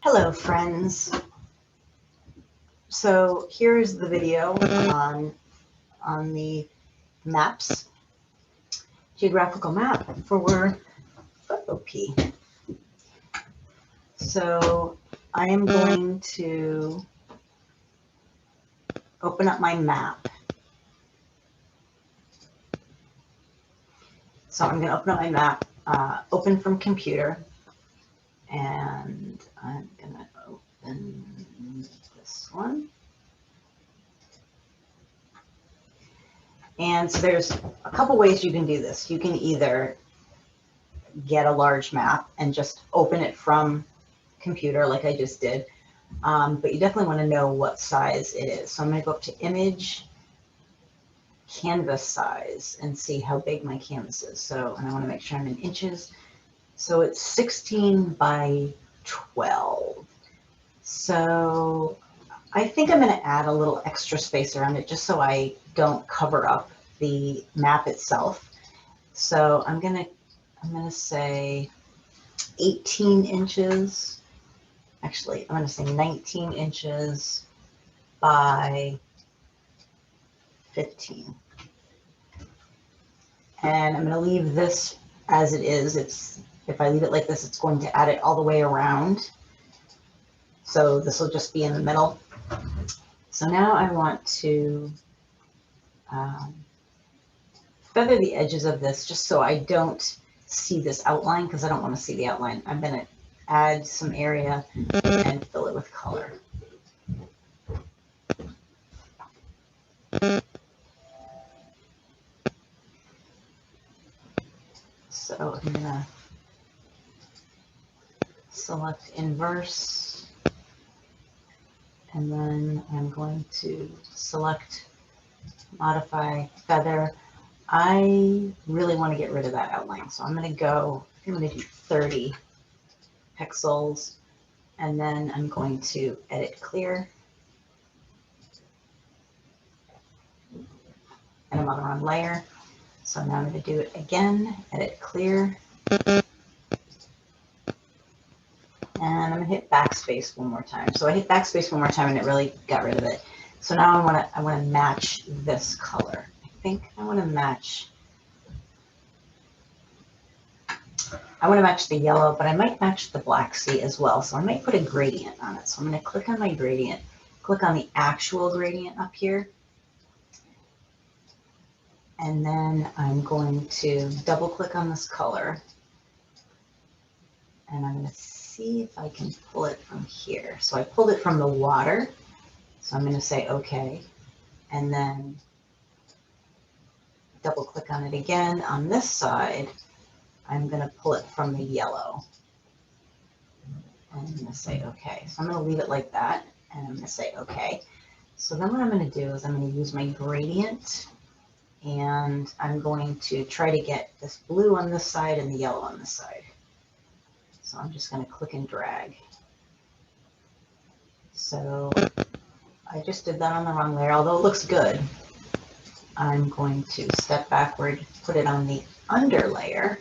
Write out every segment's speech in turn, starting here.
Hello, friends. So here's the video on the maps, geographical map for photo P. So I am going to open up my map. So I'm going to open up my map, open from computer, and I'm going to open this one. And so there's a couple ways you can do this. You can either get a large map and just open it from computer like I just did, but you definitely want to know what size it is. So I'm going to go up to image, canvas size, and see how big my canvas is. So, and I want to make sure I'm in inches. So it's 16 by 12. So I think I'm going to add a little extra space around it just so I don't cover up the map itself. So I'm going to say 18 inches. Actually, I'm going to say 19 inches by 15. And I'm going to leave this as it is. If I leave it like this, it's going to add it all the way around. So this will just be in the middle. So now I want to feather the edges of this just so I don't see this outline, because I don't want to see the outline. I'm going to add some area and fill it with color. So I'm going to select inverse, and then I'm going to select modify feather. I really want to get rid of that outline, so I'm going to do 30 pixels, and then I'm going to edit clear, and I'm on the wrong layer, so now I'm going to do it again, edit clear, and I'm going to hit backspace one more time. So I hit backspace one more time and it really got rid of it. So now I want to match this color. I think I want to match the yellow, but I might match the black sea as well. So I might put a gradient on it. So I'm going to click on my gradient, click on the actual gradient up here. And then I'm going to double click on this color. And I'm going to see if I can pull it from here. So I pulled it from the water. So I'm going to say OK. And then double click on it again. On this side, I'm going to pull it from the yellow. And I'm going to say OK. So I'm going to leave it like that. And I'm going to say OK. So then what I'm going to do is I'm going to use my gradient. And I'm going to try to get this blue on this side and the yellow on this side. So I'm just going to click and drag. So I just did that on the wrong layer, although it looks good. I'm going to step backward, put it on the under layer,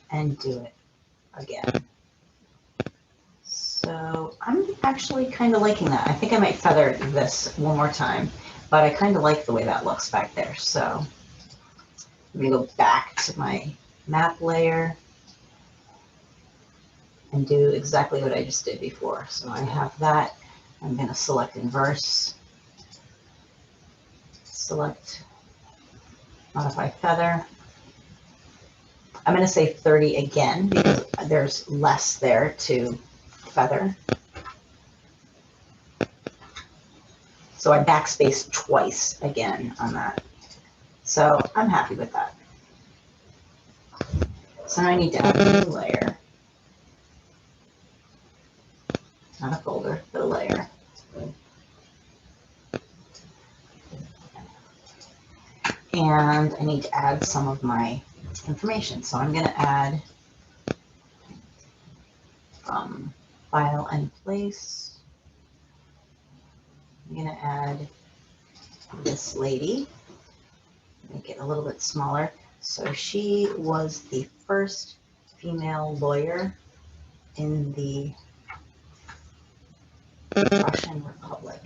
and do it again. So I'm actually kind of liking that. I think I might feather this one more time, but I kind of like the way that looks back there. So let me go back to my map layer and do exactly what I just did before. So I have that. I'm going to select inverse, select modify feather. I'm going to say 30 again because there's less there to feather. So I backspace twice again on that. So I'm happy with that. So now I need to add a new layer. Not a folder, but a layer. And I need to add some of my information. So I'm going to add from file and place. I'm going to add this lady, make it a little bit smaller. So she was the first female lawyer in the Russian Republic.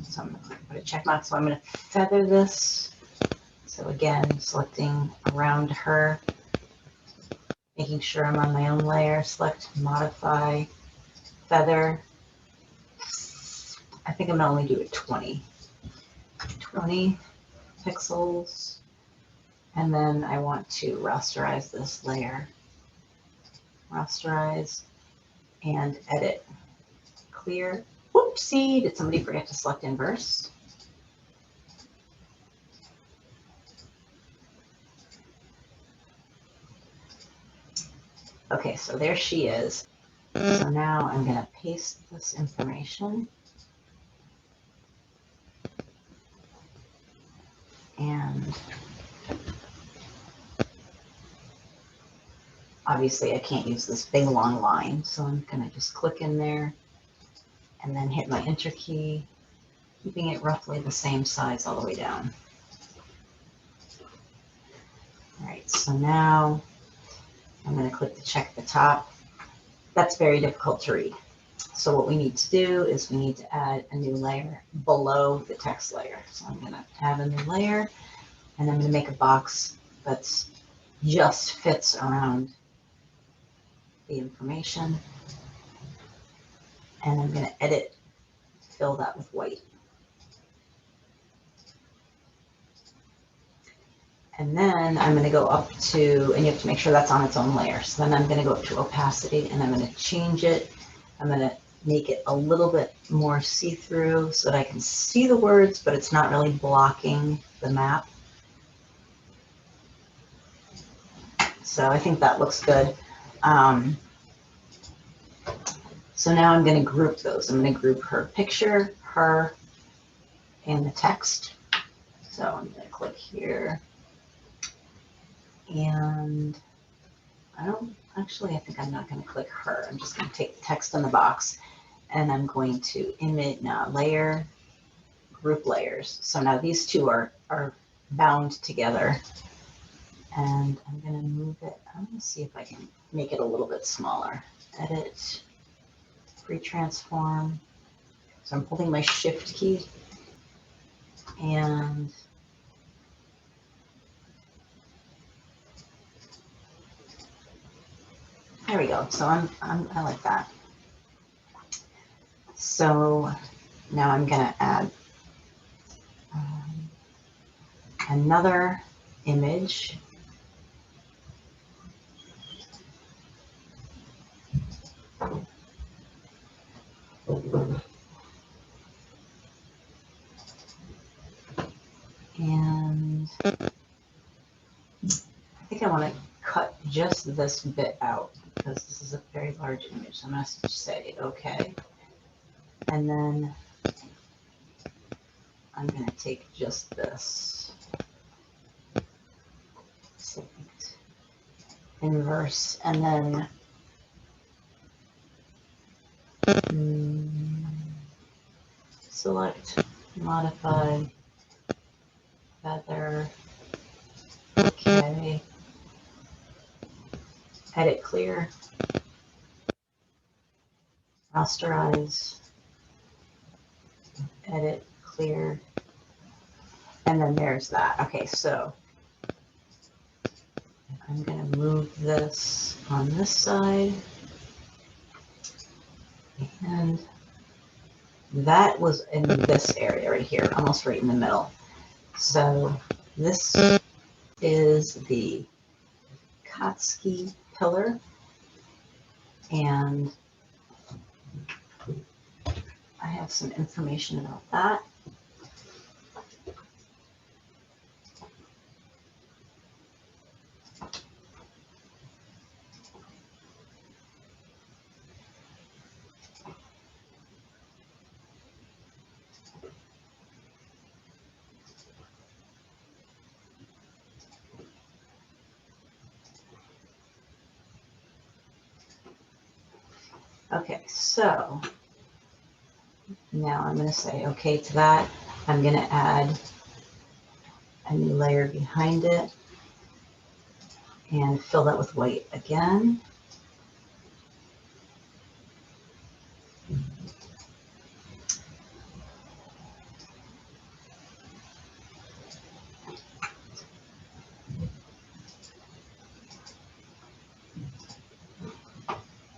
So I'm going to put a check mark. So I'm going to feather this. So again, selecting around her, making sure I'm on my own layer, select modify, feather. I think I'm going to only do it 20 pixels. And then I want to rasterize this layer. Rasterize and edit. Clear. Whoopsie, did somebody forget to select inverse? Okay, so there she is. So now I'm going to paste this information. And obviously I can't use this big long line, so I'm going to just click in there and then hit my enter key, keeping it roughly the same size all the way down. All right, so now I'm going to click the check at the top. That's very difficult to read. So what we need to do is we need to add a new layer below the text layer. So I'm going to add a new layer, and I'm going to make a box that's just fits around the information. And I'm going to edit, fill that with white. And then I'm going to go up to, and you have to make sure that's on its own layer. So then I'm going to go up to opacity and I'm going to change it. I'm going to make it a little bit more see-through so that I can see the words, but it's not really blocking the map. So I think that looks good. So now I'm going to group those. I'm going to group her picture, her, and the text. So I'm going to click here. And I think I'm not going to click her. I'm just going to take the text in the box and I'm going to image now, layer, group layers. So now these two are bound together. And I'm going to move it. I'm going to see if I can make it a little bit smaller. Edit, pre-transform. So I'm holding my shift key and there we go. So I like that. So now I'm going to add another image. And I think I want to cut just this bit out because this is a very large image. So I'm going to say okay. And then I'm going to take just this, select inverse, and then select modify, feather, okay, edit clear, rasterize, edit clear, and then there's that. Okay, so I'm going to move this on this side, and that was in this area right here, almost right in the middle. So this is the Kotsky pillar, and I have some information about that. Okay, so now I'm going to say okay to that. I'm going to add a new layer behind it and fill that with white again.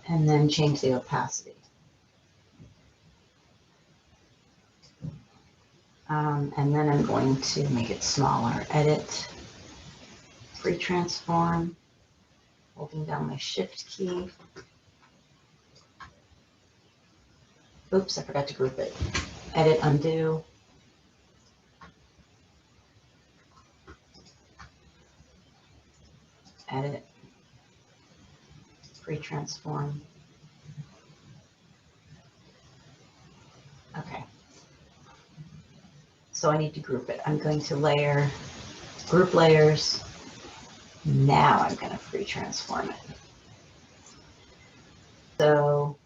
and then change the opacity. And then I'm going to make it smaller. Edit, free transform, holding down my shift key. Oops, I forgot to group it. Edit, undo. Edit, free transform. Okay. So I need to group it. I'm going to layer, group layers. Now I'm going to free transform it. So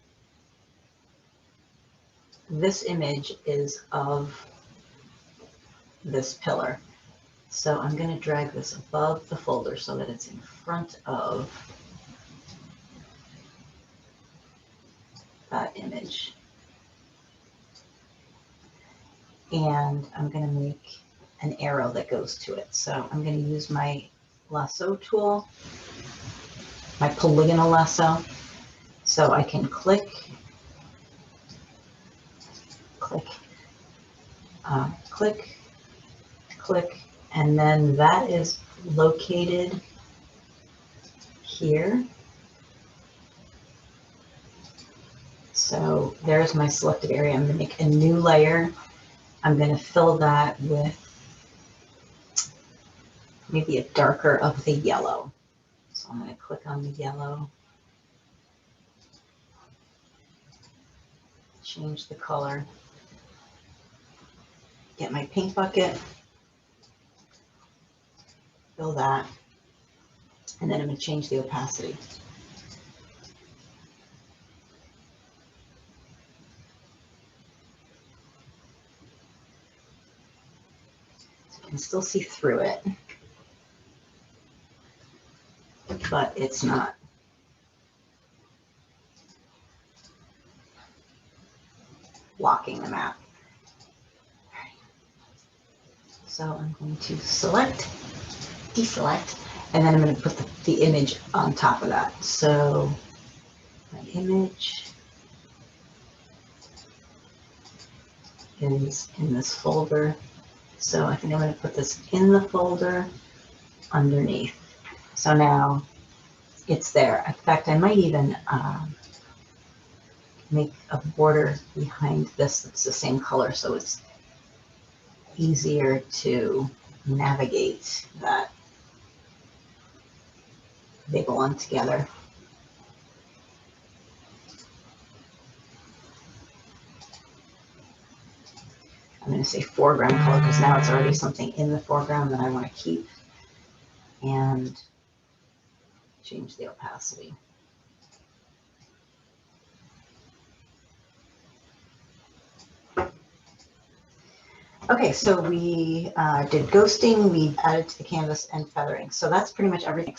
this image is of this pillar. So I'm going to drag this above the folder so that it's in front of that image. And I'm going to make an arrow that goes to it. So I'm going to use my lasso tool, my polygonal lasso, so I can click, click, click, click, and then that is located here. So there's my selected area. I'm going to make a new layer. I'm going to fill that with maybe a darker of the yellow. So I'm going to click on the yellow, change the color, get my paint bucket, fill that, and then I'm going to change the opacity. So you can still see through it, but it's not blocking the map. So I'm going to select, deselect, and then I'm going to put the image on top of that. So my image is in this folder. So I think I'm going to put this in the folder underneath. So now it's there. In fact, I might even make a border behind this that's the same color, so it's easier to navigate that they belong together. I'm going to say foreground color because now it's already something in the foreground that I want to keep, and change the opacity. Okay, so we did ghosting, we added to the canvas, and feathering. So that's pretty much everything.